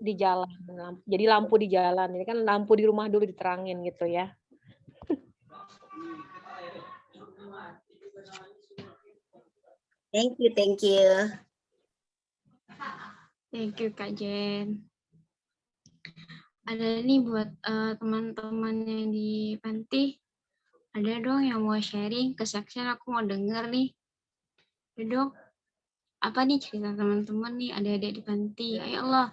di jalan. Jadi lampu di jalan, ini kan lampu di rumah dulu diterangin gitu ya. Thank you, thank you. Thank you Kak Jen. Ada nih buat teman-teman yang di panti, ada dong yang mau sharing kesaksian, aku mau denger nih. Ada dong. Apa nih cerita teman-teman nih, adik-adik di panti? Ayo Allah.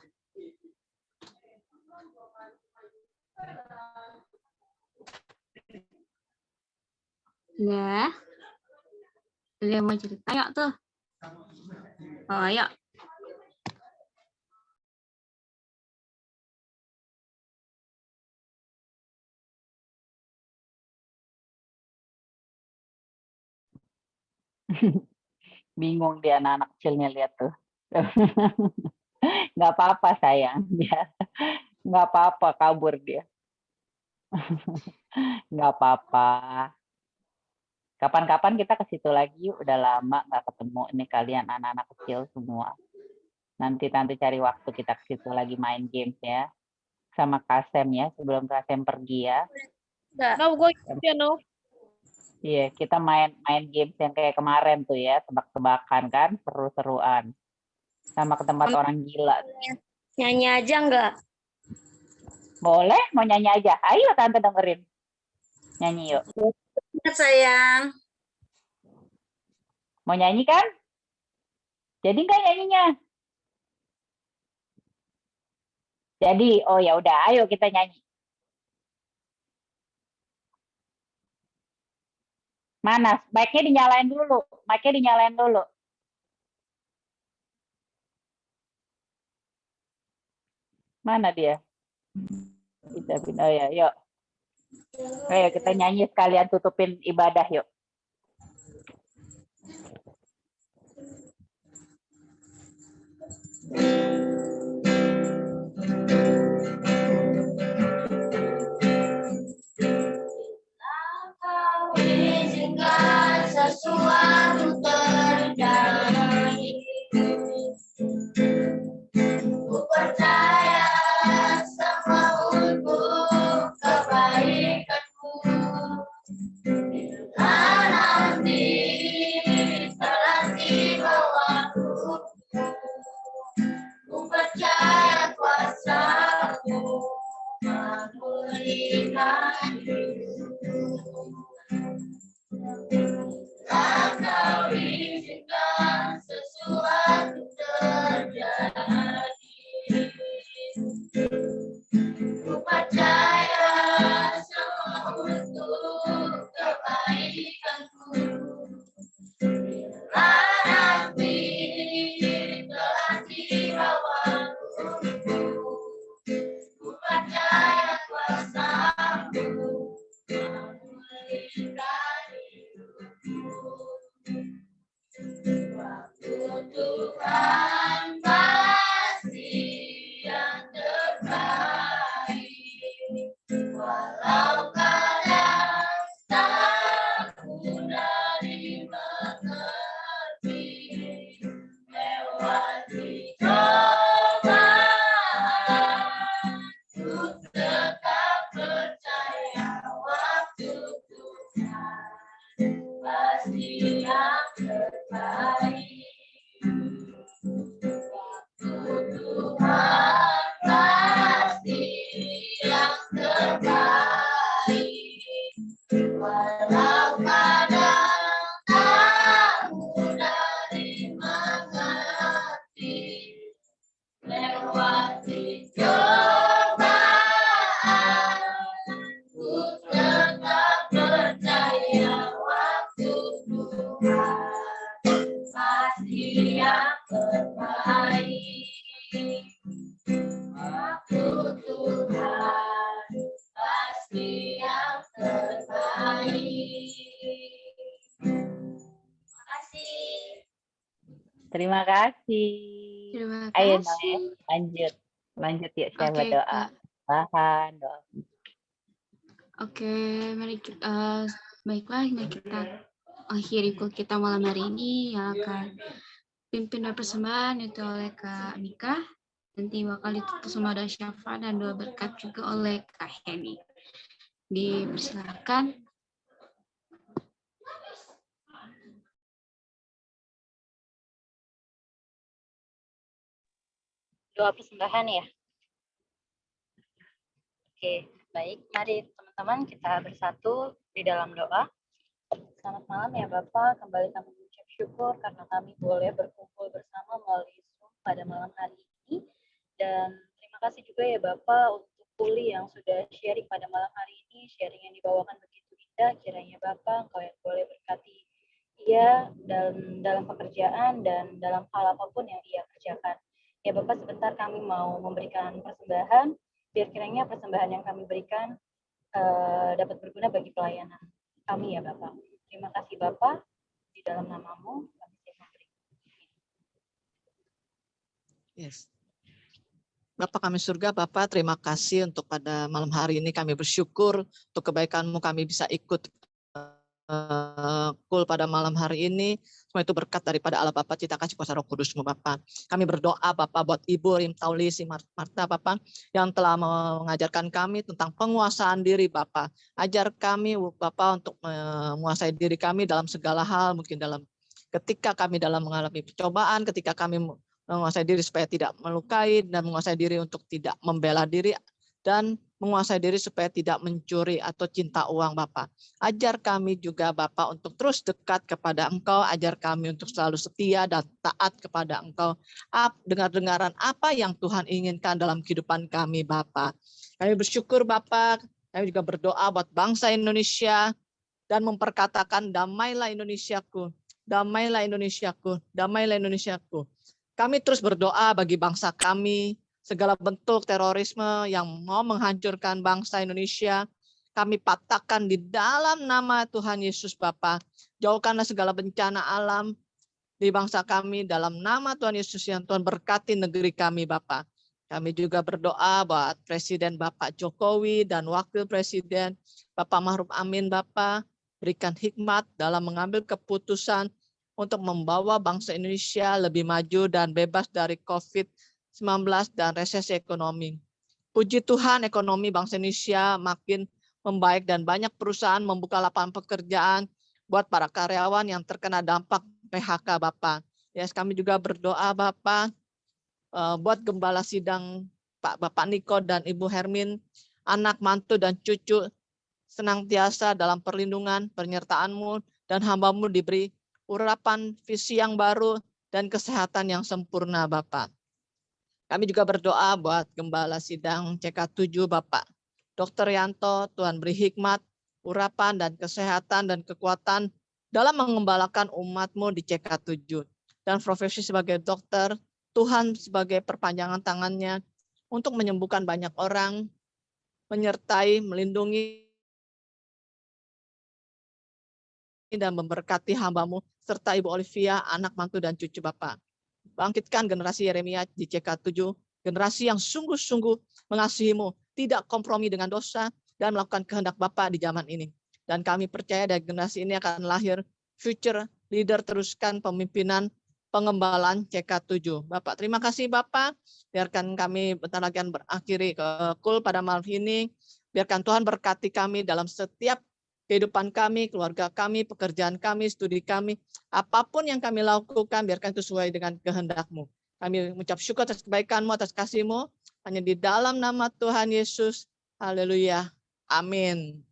Ya. Ada yang mau cerita? Ayo tuh. Oh, ayo. Bingung dia anak kecilnya lihat tuh. Nggak apa-apa sayang, dia nggak apa-apa kabur dia. Nggak apa-apa. Kapan-kapan kita ke situ lagi, udah lama nggak ketemu ini kalian anak-anak kecil semua. Nanti cari waktu kita ke situ lagi main games ya, sama Kasem ya, sebelum Kasem pergi ya. No, gue ya no. Iya, kita main games yang kayak kemarin tuh ya, tebak-tebakan kan, seru-seruan. Sama ke tempat orang gila. Nyanyi aja enggak? Boleh, mau nyanyi aja. Ayo tante dengerin. Nyanyi yuk. Sayang. Mau nyanyi kan? Jadi nggak nyanyinya? Jadi, oh ya udah, ayo kita nyanyi. Mana? Mic-nya dinyalain dulu. Mic-nya dinyalain dulu. Mana dia? Kita pindah ya, yuk. Ayo kita nyanyi sekalian tutupin ibadah yuk. untuk kebaikanku. Bila nanti telah dibawaku, ku percaya kuasa-Mu memulihkan hidupku. Waktu Tuhan pasti yang terbaik, walau kadang tak mudah dimengerti, lewati cobaan, ku tetap percaya waktu Tuhan pasti yang terbaik. Waktu Tuhan pasti yang terbaik, walau kadang tak mudah dimengerti, lewati cobaan, ku tetap percaya waktu Tuhan pasti yang terbaik. Waktu Tuhan pasti yang terbaik. Terima kasih. Terima kasih. Terima Ayo kasih. Noe, lanjut yuk siapa Oke, doa. Kak. Tahan doa. Oke, mari kita, baiklah, mari kita akhiri call kita malam hari ini yang akan pimpin doa persembahan itu oleh Kak Mika. Nanti bakal ditutup sama doa syafaat dan doa berkat juga oleh Kak Heni. Dipersilakan. Doa persembahan ya. Oke, baik. Mari teman-teman kita bersatu di dalam doa. Selamat malam ya Bapak, kembali kami mengucap syukur karena kami boleh berkumpul bersama melalui Zoom pada malam hari ini. Dan terima kasih juga ya Bapak untuk Uli yang sudah sharing pada malam hari ini. Sharing yang dibawakan begitu indah, kiranya Bapak Engkau yang boleh berkati ia dalam pekerjaan dan dalam hal apapun yang ia kerjakan. Ya Bapak, sebentar kami mau memberikan persembahan, biar kiranya persembahan yang kami berikan dapat berguna bagi pelayanan kami ya Bapak. Terima kasih Bapak, di dalam namamu kami siap memberi. Yes. Bapa kami surga, Bapak terima kasih untuk pada malam hari ini kami bersyukur untuk kebaikan-Mu kami bisa ikut call pada malam hari ini. Semua itu berkat daripada Allah Bapa, cita kasih kuasa Roh Kudus-Mu Bapak. Kami berdoa Bapak buat Ibu Rim Tauli si Marta Bapak yang telah mengajarkan kami tentang penguasaan diri Bapak. Ajar kami Bapak untuk menguasai diri kami dalam segala hal, mungkin dalam ketika kami dalam mengalami percobaan, ketika kami menguasai diri supaya tidak melukai dan menguasai diri untuk tidak membela diri dan menguasai diri supaya tidak mencuri atau cinta uang Bapak. Ajar kami juga Bapak untuk terus dekat kepada Engkau, ajar kami untuk selalu setia dan taat kepada Engkau. Dengar-dengaran apa yang Tuhan inginkan dalam kehidupan kami Bapak. Kami bersyukur Bapak, kami juga berdoa buat bangsa Indonesia dan memperkatakan damailah Indonesiaku, damailah Indonesiaku, damailah Indonesiaku. Kami terus berdoa bagi bangsa kami, segala bentuk terorisme yang mau menghancurkan bangsa Indonesia, kami patahkan di dalam nama Tuhan Yesus Bapa. Jauhkanlah segala bencana alam di bangsa kami dalam nama Tuhan Yesus yang Tuhan berkati negeri kami Bapa. Kami juga berdoa buat Presiden Bapak Jokowi dan Wakil Presiden Bapak Ma'ruf Amin Bapa. Berikan hikmat dalam mengambil keputusan untuk membawa bangsa Indonesia lebih maju dan bebas dari COVID-19 dan resesi ekonomi. Puji Tuhan ekonomi bangsa Indonesia makin membaik dan banyak perusahaan membuka lapangan pekerjaan buat para karyawan yang terkena dampak PHK Bapak. Ya, kami juga berdoa Bapak buat gembala sidang Bapak Niko dan Ibu Hermin, anak, mantu dan cucu senantiasa dalam perlindungan, penyertaan-Mu dan hamba-Mu diberi urapan visi yang baru dan kesehatan yang sempurna Bapak. Kami juga berdoa buat Gembala Sidang CK7 Bapak Dr. Yanto, Tuhan beri hikmat urapan dan kesehatan dan kekuatan dalam mengembalakan umat-Mu di CK7. Dan profesi sebagai dokter, Tuhan sebagai perpanjangan tangannya untuk menyembuhkan banyak orang, menyertai, melindungi, dan memberkati hamba-Mu, serta Ibu Olivia, anak mantu dan cucu Bapak. Bangkitkan generasi Yeremia di CK7, generasi yang sungguh-sungguh mengasihi-Mu, tidak kompromi dengan dosa, dan melakukan kehendak Bapak di zaman ini. Dan kami percaya dari generasi ini akan lahir future leader, teruskan pemimpinan pengembalaan CK7. Bapak, terima kasih Bapak. Biarkan kami bentar lagi akan berakhiri kul pada malam ini. Biarkan Tuhan berkati kami dalam setiap kehidupan kami, keluarga kami, pekerjaan kami, studi kami. Apapun yang kami lakukan, biarkan itu sesuai dengan kehendak-Mu. Kami mengucap syukur atas kebaikan-Mu, atas kasih-Mu. Hanya di dalam nama Tuhan Yesus. Haleluya. Amin.